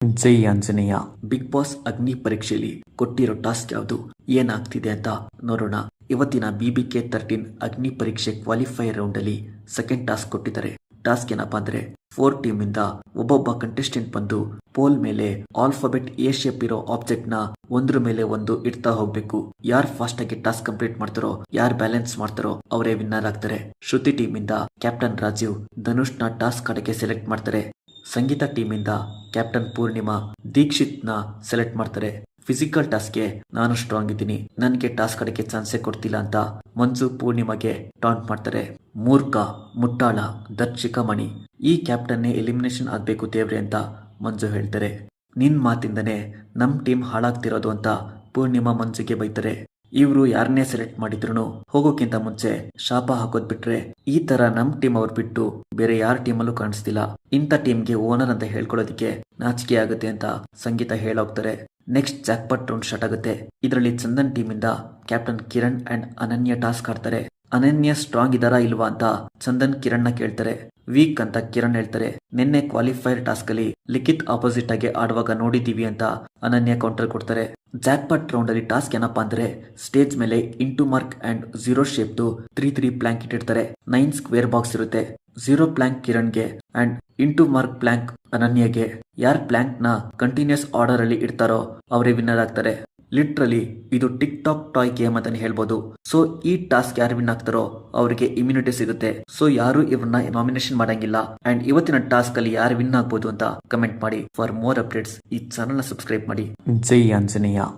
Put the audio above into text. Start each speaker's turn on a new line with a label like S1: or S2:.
S1: ಜೈ Anjaneya. Big boss ಅಗ್ನಿ ಪರೀಕ್ಷೆಯಲ್ಲಿ ಕೊಟ್ಟಿರೋ ಟಾಸ್ಕ್ ಯಾವುದು, ಏನಾಗ್ತಿದೆ ಅಂತ ನೋಡೋಣ. ಇವತ್ತಿನ BBK13 ಅಗ್ನಿ ಪರೀಕ್ಷೆ ಕ್ವಾಲಿಫೈಯರ್ ರೌಂಡ್ ಅಲ್ಲಿ ಸೆಕೆಂಡ್ ಟಾಸ್ಕ್ ಕೊಟ್ಟಿದ್ದಾರೆ. ಟಾಸ್ಕ್ ಏನಪ್ಪಾ ಅಂದ್ರೆ 4 ಟೀಮ್ ಇಂದ ಒಬ್ಬೊಬ್ಬ ಕಂಟೆಸ್ಟೆಂಟ್ ಬಂದು ಪೋಲ್ ಮೇಲೆ ಆಲ್ಫಾಬೆಟ್ ಎ ಶೇಪ್ ಇರೋ ಆಬ್ಜೆಕ್ಟ್ ನ ಒಂದ್ರ ಮೇಲೆ ಒಂದು ಇಡ್ತಾ ಹೋಗ್ಬೇಕು. ಯಾರು ಫಾಸ್ಟ್ ಆಗಿ ಟಾಸ್ಕ್ ಕಂಪ್ಲೀಟ್ ಮಾಡ್ತಾರೋ, ಯಾರು ಬ್ಯಾಲೆನ್ಸ್ ಮಾಡ್ತಾರೋ ಅವರೇ ವಿನ್ನರ್ ಆಗ್ತಾರೆ. ಶ್ರುತಿ ಟೀಮ್ ಇಂದ ಕ್ಯಾಪ್ಟನ್ ರಾಜೀವ್ ಧನುಷ್ ನ ಟಾಸ್ಕ್ ಕಡೆಗೆ ಸೆಲೆಕ್ಟ್ ಮಾಡ್ತಾರೆ. ಸಂಗೀತ ಟೀಮ್ ಇಂದ ಕ್ಯಾಪ್ಟನ್ ಪೂರ್ಣಿಮಾ ದೀಕ್ಷಿತ್ ನ ಸೆಲೆಕ್ಟ್ ಮಾಡ್ತಾರೆ. ಫಿಸಿಕಲ್ ಟಾಸ್ಕ್ಗೆ ನಾನು ಸ್ಟ್ರಾಂಗ್ ಇದ್ದೀನಿ, ನನ್ಗೆ ಟಾಸ್ಕ್ ಕಡೆಗೆ ಚಾನ್ಸೇ ಕೊಡ್ತಿಲ್ಲ ಅಂತ ಮಂಜು ಪೂರ್ಣಿಮಾಗೆ ಟಾಂಟ್ ಮಾಡ್ತಾರೆ. ಮೂರ್ಖ, ಮುಟ್ಟಾಳ, ದರ್ಶಿಕ ಮಣಿ, ಈ ಕ್ಯಾಪ್ಟನ್ನೇ ಎಲಿಮಿನೇಷನ್ ಆಗ್ಬೇಕು ದೇವ್ರೆ ಅಂತ ಮಂಜು ಹೇಳ್ತಾರೆ. ನಿನ್ ಮಾತಿಂದನೇ ನಮ್ ಟೀಮ್ ಹಾಳಾಗ್ತಿರೋದು ಅಂತ ಪೂರ್ಣಿಮಾ ಮಂಜುಗೆ ಬೈತಾರೆ. ಇವ್ರು ಯಾರನ್ನೇ ಸೆಲೆಕ್ಟ್ ಮಾಡಿದ್ರು ಹೋಗೋಕ್ಕಿಂತ ಮುಂಚೆ ಶಾಪ ಹಾಕೋದ್ ಬಿಟ್ರೆ ಈ ತರ ನಮ್ ಟೀಮ್ ಅವ್ರು ಬಿಟ್ಟು ಬೇರೆ ಯಾರ ಟೀಮಲ್ಲೂ ಕಾಣಿಸ್ತಿಲ್ಲ. ಇಂಥ ಟೀಮ್ಗೆ ಓನರ್ ಅಂತ ಹೇಳ್ಕೊಳ್ಳೋದಿಕ್ಕೆ ನಾಚಿಕೆ ಆಗುತ್ತೆ ಅಂತ ಸಂಗೀತ ಹೇಳೋಗ್ತಾರೆ. ನೆಕ್ಸ್ಟ್ ಜಾಕ್ಪಾಟ್ ರೌಂಡ್ ಸ್ಟಾರ್ಟ್ ಆಗುತ್ತೆ. ಇದರಲ್ಲಿ ಚಂದನ್ ಟೀಮ್ ಇಂದ ಕ್ಯಾಪ್ಟನ್ ಕಿರಣ್ ಅಂಡ್ ಅನನ್ಯ ಟಾಸ್ಕ್ ಆಡ್ತಾರೆ. ಅನನ್ಯ ಸ್ಟ್ರಾಂಗ್ ಇದಾರಾ ಇಲ್ವಾ ಅಂತ ಚಂದನ್ ಕಿರಣ್ ನ ಕೇಳ್ತಾರೆ. ವೀಕ್ ಅಂತ ಕಿರಣ್ ಹೇಳ್ತಾರೆ. ನಿನ್ನೆ ಕ್ವಾಲಿಫೈರ್ ಟಾಸ್ಕ್ ಅಲ್ಲಿ ಲಿಖಿತ್ ಆಪೋಸಿಟ್ ಆಗಿ ಆಡುವಾಗ ನೋಡಿದೀವಿ ಅಂತ ಅನನ್ಯ ಕೌಂಟರ್ ಕೊಡ್ತಾರೆ. ಜಾಕ್ಪಾಟ್ ರೌಂಡ್ ಅಲ್ಲಿ ಟಾಸ್ಕ್ ಏನಪ್ಪಾ ಅಂದ್ರೆ ಸ್ಟೇಜ್ ಮೇಲೆ ಇಂಟು ಮಾರ್ಕ್ ಅಂಡ್ 0 ಶೇಪ್ದು 3 ಪ್ಲಾಂಕ್ ಇಟ್ಟಿರ್ತಾರೆ. 9 ಸ್ಕ್ವೇರ್ ಬಾಕ್ಸ್ ಇರುತ್ತೆ. 0 ಪ್ಲಾಂಕ್ ಕಿರಣ್ಗೆ ಅಂಡ್ ಇಂಟು ಮಾರ್ಕ್ ಪ್ಲಾಂಕ್ ಅನನ್ಯಗೆ. ಯಾರ್ ಪ್ಲಾಂಕ್ ನ ಕಂಟಿನ್ಯೂಸ್ ಆರ್ಡರ್ ಅಲ್ಲಿ ಇಡ್ತಾರೋ ಅವರೇ ವಿನ್ನರ್ ಆಗ್ತಾರೆ. ಲಿಟ್ರಲಿ ಇದು ಟಿಕ್ ಟಾಕ್ ಟಾಯ್ ಗೇಮ್ ಅಂತಾನೆ ಹೇಳ್ಬೋದು. ಸೊ ಈ ಟಾಸ್ಕ್ ಯಾರು ವಿನ್ ಆಗ್ತಾರೋ ಅವರಿಗೆ ಇಮ್ಯುನಿಟಿ ಸಿಗುತ್ತೆ. ಸೊ ಯಾರು ಇವ್ರನ್ನ ನಾಮಿನೇಷನ್ ಮಾಡಂಗಿಲ್ಲ. ಅಂಡ್ ಇವತ್ತಿನ ಟಾಸ್ಕ್ ಅಲ್ಲಿ ಯಾರು ವಿನ್ ಆಗ್ಬೋದು ಅಂತ ಕಮೆಂಟ್ ಮಾಡಿ. ಫಾರ್ ಮೋರ್ ಅಪ್ಡೇಟ್ಸ್ ಈ ಚಾನಲ್ ನ ಸಬ್ಸ್ಕ್ರೈಬ್ ಮಾಡಿ. ಜೈ ಆಂಜನೇಯ.